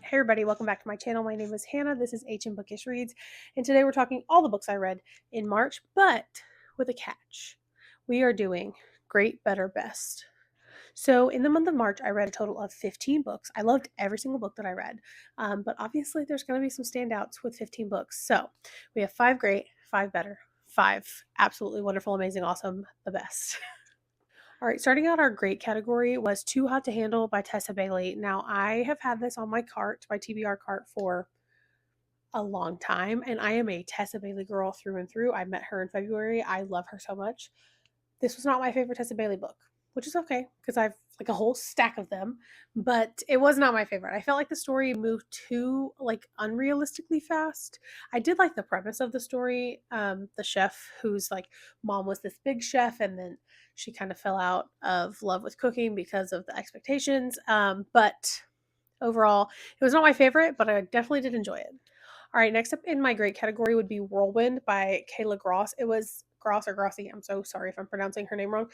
Hey everybody, welcome back to my channel. My name is Hannah. This is H and Bookish Reads, and today we're talking all the books I read in March, but with a catch. We are doing great, better, best. So in the month of March, I read a total of 15 books. I loved every single book that I read, but obviously there's going to be some standouts with 15 books. So we have 5 great, 5 better, 5 absolutely wonderful, amazing, awesome, the best. All right, starting out our great category was Too Hot to Handle by Tessa Bailey. Now, I have had this on my cart, my TBR cart, for a long time, and I am a Tessa Bailey girl through and through. I met her in February. I love her so much. This was not my favorite Tessa Bailey book, which is okay because I've like a whole stack of them, but it was not my favorite. I felt like the story moved too like unrealistically fast. I did like the premise of the story. The chef whose like mom was this big chef, and then she kind of fell out of love with cooking because of the expectations. But overall, it was not my favorite, but I definitely did enjoy it. All right, next up in my great category would be Whirlwind by Kayla Grosse. It was Grosse or Grossi. I'm so sorry if I'm pronouncing her name wrong.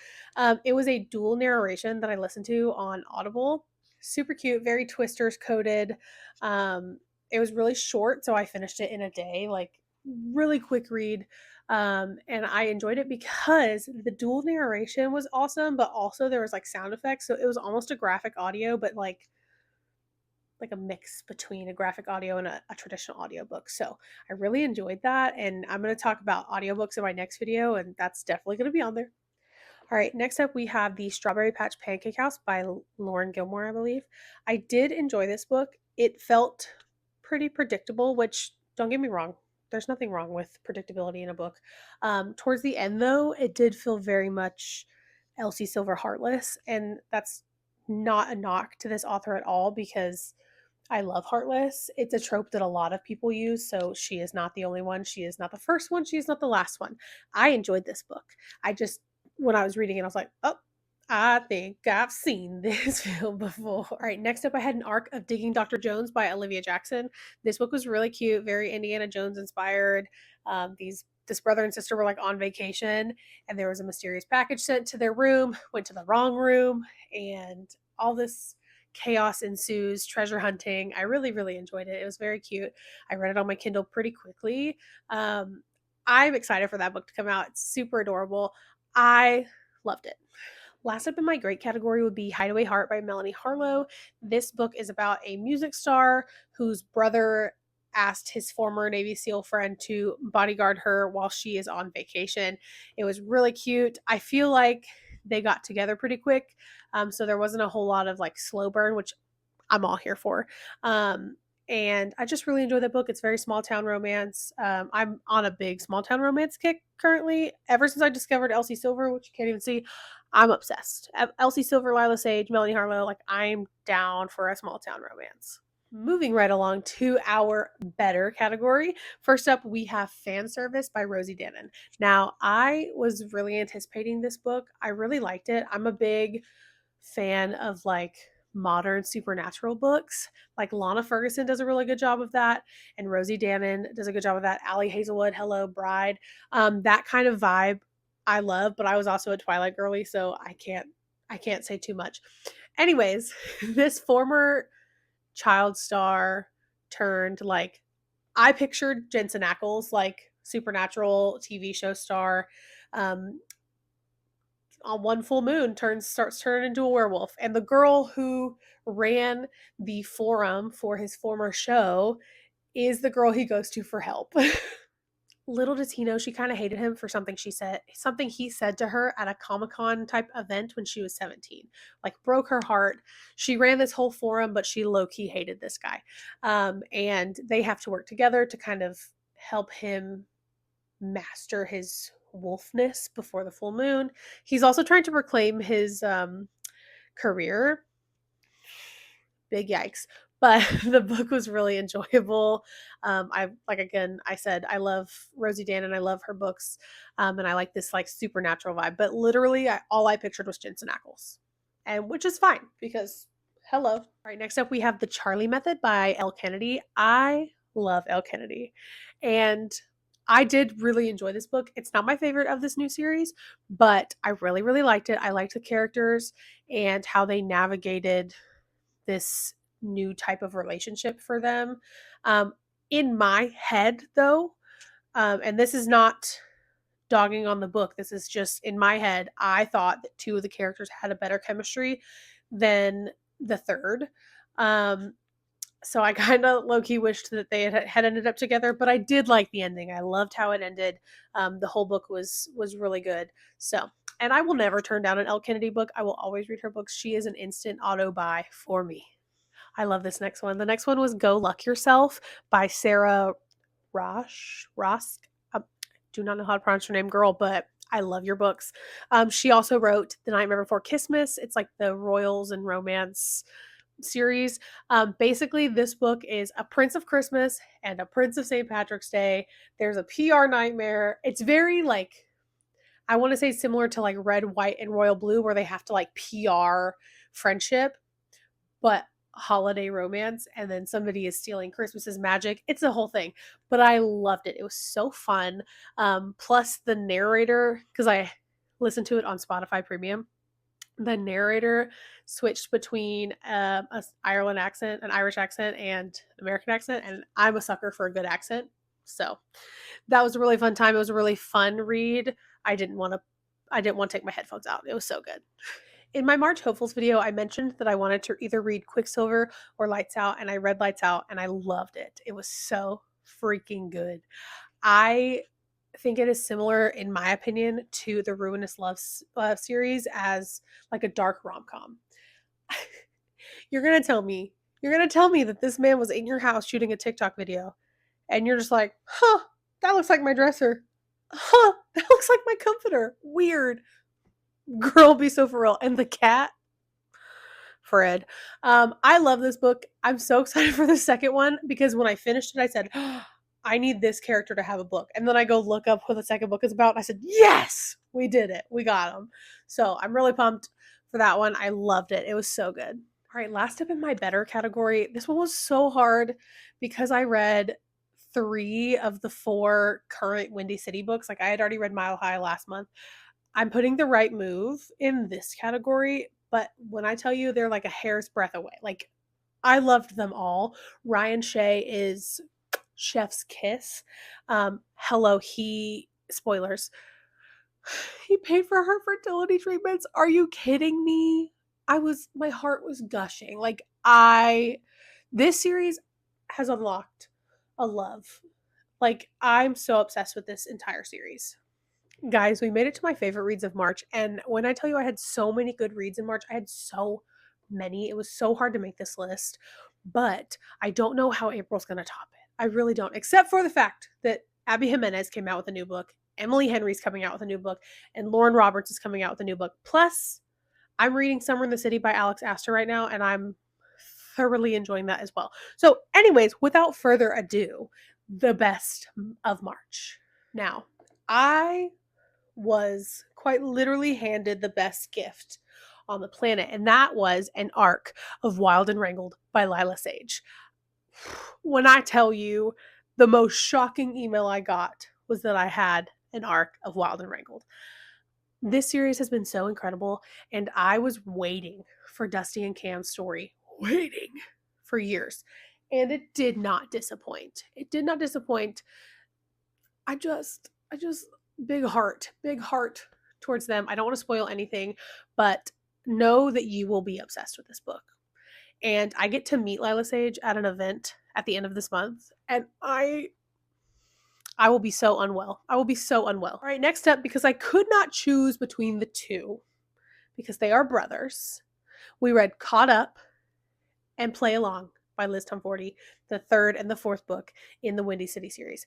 It was a dual narration that I listened to on Audible. Super cute, very twisters coded. It was really short, so I finished it in a day, like really quick read. And I enjoyed it because the dual narration was awesome, but also there was like sound effects, so it was almost a graphic audio, but like a mix between a graphic audio and a traditional audiobook. So I really enjoyed that. And I'm going to talk about audiobooks in my next video, and that's definitely going to be on there. All right, next up we have The Strawberry Patch Pancake House by Lauren Gilmore, I believe. I did enjoy this book. It felt pretty predictable, which don't get me wrong, there's nothing wrong with predictability in a book. Towards the end, though, it did feel very much Elsie Silver Heartless, and that's not a knock to this author at all because I love Heartless. It's a trope that a lot of people use, so she is not the only one. She is not the first one. She is not the last one. I enjoyed this book. I just, when I was reading it, I was like, oh, I think I've seen this film before. All right, next up, I had An Arc of Digging Dr. Jones by Olivia Jackson. This book was really cute, very Indiana Jones inspired. This brother and sister were like on vacation, and there was a mysterious package sent to their room, went to the wrong room, and all this chaos ensues, treasure hunting. I really, really enjoyed it. It was very cute. I read it on my Kindle pretty quickly. I'm excited for that book to come out. It's super adorable. I loved it. Last up in my great category would be Hideaway Heart by Melanie Harlow. This book is about a music star whose brother asked his former Navy SEAL friend to bodyguard her while she is on vacation. It was really cute. I feel like they got together pretty quick. So there wasn't a whole lot of like slow burn, which I'm all here for. And I just really enjoy that book. It's very small town romance. I'm on a big small town romance kick currently. Ever since I discovered Elsie Silver, which you can't even see, I'm obsessed. Elsie Silver, Lyla Sage, Melanie Harlow, like I'm down for a small town romance. Moving right along to our better category. First up, we have Fan Service by Rosie Danan. Now, I was really anticipating this book. I really liked it. I'm a big fan of like modern supernatural books. Like Lana Ferguson does a really good job of that, and Rosie Danan does a good job of that. Ali Hazelwood, Hello Bride, that kind of vibe I love. But I was also a Twilight girly, so I can't say too much. Anyways, this former child star turned like I pictured Jensen Ackles like supernatural TV show star. Um, on one full moon starts turning into a werewolf, and the girl who ran the forum for his former show is the girl he goes to for help. Little does he know she kind of hated him for something he said to her at a Comic-Con type event when she was 17. Like broke her heart. She ran this whole forum, but she low-key hated this guy. And they have to work together to kind of help him master his wolfness before the full moon. He's also trying to reclaim his career. Big yikes. But the book was really enjoyable. I said I love Rosie Danan. I love her books, and I like this like supernatural vibe. But literally, all I pictured was Jensen Ackles, and which is fine because hello. All right, next up we have The Charlie Method by Elle Kennedy. I love Elle Kennedy, and I did really enjoy this book. It's not my favorite of this new series, but I really, really liked it. I liked the characters and how they navigated this new type of relationship for them. In my head, though, and this is not dogging on the book, this is just in my head, I thought that two of the characters had a better chemistry than the third. So I kind of low-key wished that they had ended up together, but I did like the ending. I loved how it ended. The whole book was really good. So, and I will never turn down an Elle Kennedy book. I will always read her books. She is an instant auto buy for me. I love this next one. The next one was Go Luck Yourself by Sara Raasch. Do not know how to pronounce her name, girl, but I love your books. She also wrote The Nightmare Before Christmas. It's like the royals and romance series. Basically, this book is a Prince of Christmas and a Prince of St. Patrick's Day. There's a PR nightmare. It's very like, I want to say similar to like Red, White, and Royal Blue, where they have to like PR friendship, but holiday romance, and then somebody is stealing Christmas's magic. It's a whole thing, but I loved it. It was so fun. Plus the narrator, because I listened to it on Spotify Premium, the narrator switched between an Irish accent, and American accent, and I'm a sucker for a good accent. So that was a really fun time. It was a really fun read. I didn't want to take my headphones out. It was so good. In my March Hopefuls video, I mentioned that I wanted to either read Quicksilver or Lights Out, and I read Lights Out, and I loved it. It was so freaking good. I think it is similar, in my opinion, to the Ruinous Love series as like a dark rom-com. You're going to tell me that this man was in your house shooting a TikTok video, and you're just like, huh, that looks like my dresser. Huh, that looks like my comforter. Weird. Girl, be so for real. And the cat, Fred. I love this book. I'm so excited for the second one because when I finished it, I said, oh, I need this character to have a book. And then I go look up what the second book is about. And I said, yes, we did it. We got him. So I'm really pumped for that one. I loved it. It was so good. All right, last up in my better category. This one was so hard because I read 3 of the 4 current Windy City books. Like I had already read Mile High last month. I'm putting The Right Move in this category, but when I tell you they're like a hair's breadth away, like I loved them all. Ryan Shea is chef's kiss. Hello, spoilers, he paid for her fertility treatments. Are you kidding me? My heart was gushing. Like this series has unlocked a love. Like I'm so obsessed with this entire series. Guys, we made it to my favorite reads of March. And when I tell you I had so many good reads in March, I had so many. It was so hard to make this list. But I don't know how April's going to top it. I really don't. Except for the fact that Abby Jimenez came out with a new book. Emily Henry's coming out with a new book. And Lauren Roberts is coming out with a new book. Plus, I'm reading Summer in the City by Alex Astor right now. And I'm thoroughly enjoying that as well. So anyways, without further ado, the best of March. Now, I was quite literally handed the best gift on the planet, and that was an arc of Wild and Wrangled by Lyla Sage. When I tell you, the most shocking email I got was that I had an arc of Wild and Wrangled. This series has been so incredible, and I was waiting for Dusty and Cam's story, waiting for years, and it did not disappoint. It did not disappoint. I just big heart towards them. I don't want to spoil anything, but know that you will be obsessed with this book. And I get to meet Lyla Sage at an event at the end of this month, and I will be so unwell. I will be so unwell. All right, next up, because I could not choose between the two, because they are brothers, we read Caught Up and Play Along by Liz Tomforde, the 3rd and the 4th book in the Windy City series.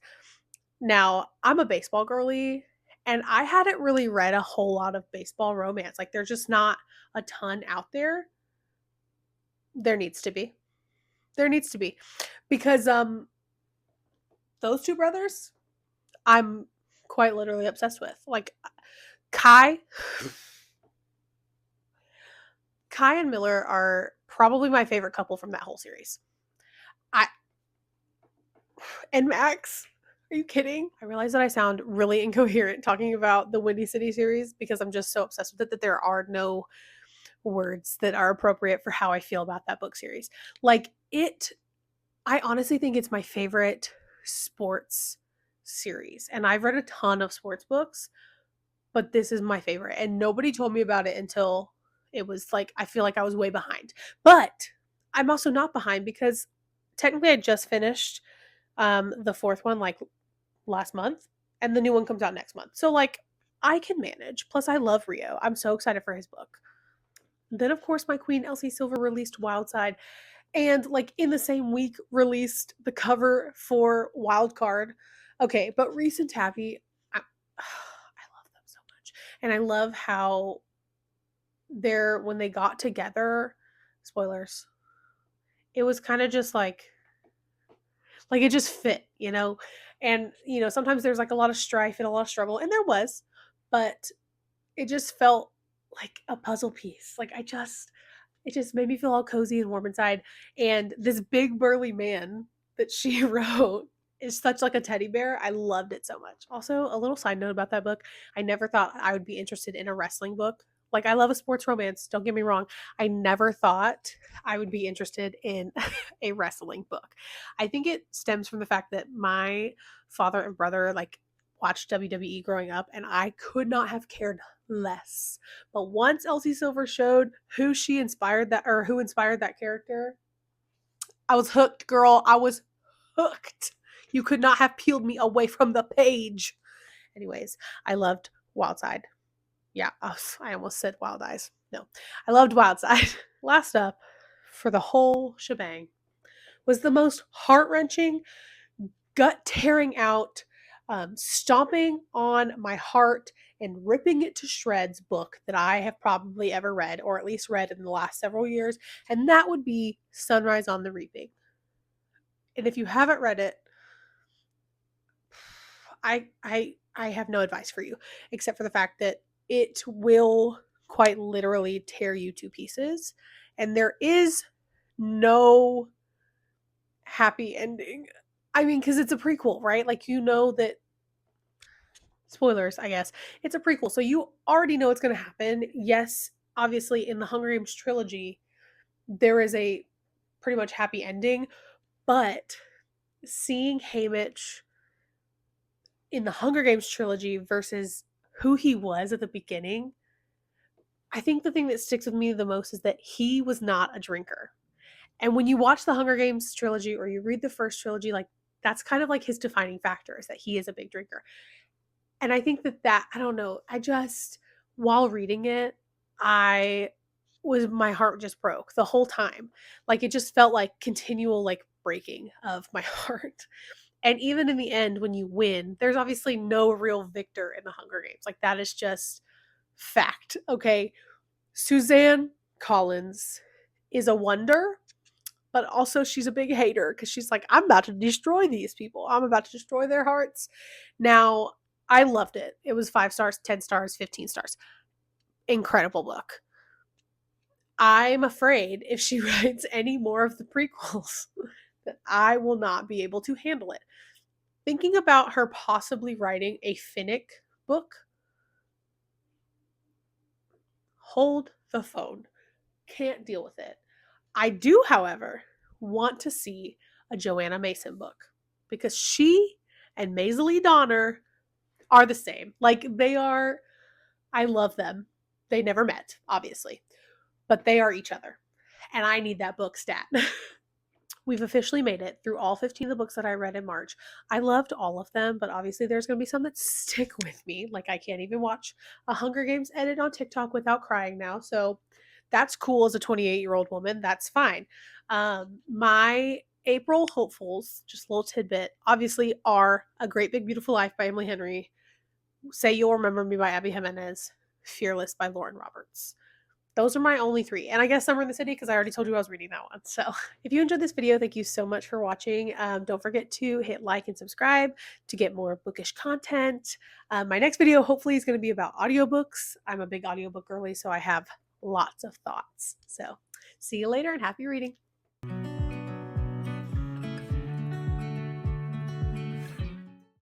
Now, I'm a baseball girly, and I hadn't really read a whole lot of baseball romance. Like, there's just not a ton out there. There needs to be. Because those two brothers, I'm quite literally obsessed with. Like, Kai and Miller are probably my favorite couple from that whole series. And Max, are you kidding? I realize that I sound really incoherent talking about the Windy City series because I'm just so obsessed with it that there are no words that are appropriate for how I feel about that book series. Like I honestly think it's my favorite sports series. And I've read a ton of sports books, but this is my favorite. And nobody told me about it until it was like, I feel like I was way behind. But I'm also not behind because technically I just finished the fourth one like last month, and the new one comes out next month. So like I can manage. Plus I love Rio. I'm so excited for his book. Then of course my queen Elsie Silver released Wildside, and like in the same week released the cover for Wildcard. Okay, but Reese and Tabby, I love them so much. And I love how when they got together, spoilers, it was kind of just like it just fit, you know? And, you know, sometimes there's like a lot of strife and a lot of struggle, and there was, but it just felt like a puzzle piece. It just made me feel all cozy and warm inside. And this big burly man that she wrote is such like a teddy bear. I loved it so much. Also, a little side note about that book, I never thought I would be interested in a wrestling book. Like I love a sports romance, don't get me wrong. I never thought I would be interested in a wrestling book. I think it stems from the fact that my father and brother like watched WWE growing up, and I could not have cared less. But once Elsie Silver showed who inspired that character, I was hooked, girl. I was hooked. You could not have peeled me away from the page. Anyways, I loved Wildside. Yeah, I almost said Wild Eyes. No, I loved Wildside. Last up for the whole shebang was the most heart-wrenching, gut-tearing out, stomping on my heart and ripping it to shreds book that I have probably ever read, or at least read in the last several years, and that would be Sunrise on the Reaping. And if you haven't read it, I have no advice for you, except for the fact that it will quite literally tear you to pieces, and there is no happy ending. I mean, because it's a prequel, right? Like, you know that, spoilers, I guess. It's a prequel, so you already know what's going to happen. Yes, obviously, in the Hunger Games trilogy, there is a pretty much happy ending, but seeing Haymitch in the Hunger Games trilogy versus who he was at the beginning, I think the thing that sticks with me the most is that he was not a drinker. And when you watch the Hunger Games trilogy or you read the first trilogy, like that's kind of like his defining factor is that he is a big drinker. And I think I don't know, while reading it, my heart just broke the whole time. Like it just felt like continual like breaking of my heart. And even in the end, when you win, there's obviously no real victor in the Hunger Games. Like that is just fact. Okay. Suzanne Collins is a wonder, but also she's a big hater because she's like, I'm about to destroy these people. I'm about to destroy their hearts. Now, I loved it. It was 5 stars, 10 stars, 15 stars. Incredible book. I'm afraid if she writes any more of the prequels that I will not be able to handle it. Thinking about her possibly writing a Finnick book, hold the phone. Can't deal with it. I do, however, want to see a Joanna Mason book because she and Maisie Donner are the same. Like they are, I love them. They never met, obviously, but they are each other. And I need that book stat. We've officially made it through all 15 of the books that I read in March. I loved all of them, but obviously there's going to be some that stick with me. Like I can't even watch a Hunger Games edit on TikTok without crying now. So that's cool as a 28-year-old woman. That's fine. My April hopefuls, just a little tidbit, obviously are A Great Big Beautiful Life by Emily Henry, Say You'll Remember Me by Abby Jimenez, Fearless by Lauren Roberts. Those are my only 3. And I guess Summer in the City because I already told you I was reading that one. So if you enjoyed this video, thank you so much for watching. Don't forget to hit like and subscribe to get more bookish content. My next video hopefully is going to be about audiobooks. I'm a big audiobook girly, so I have lots of thoughts. So see you later and happy reading.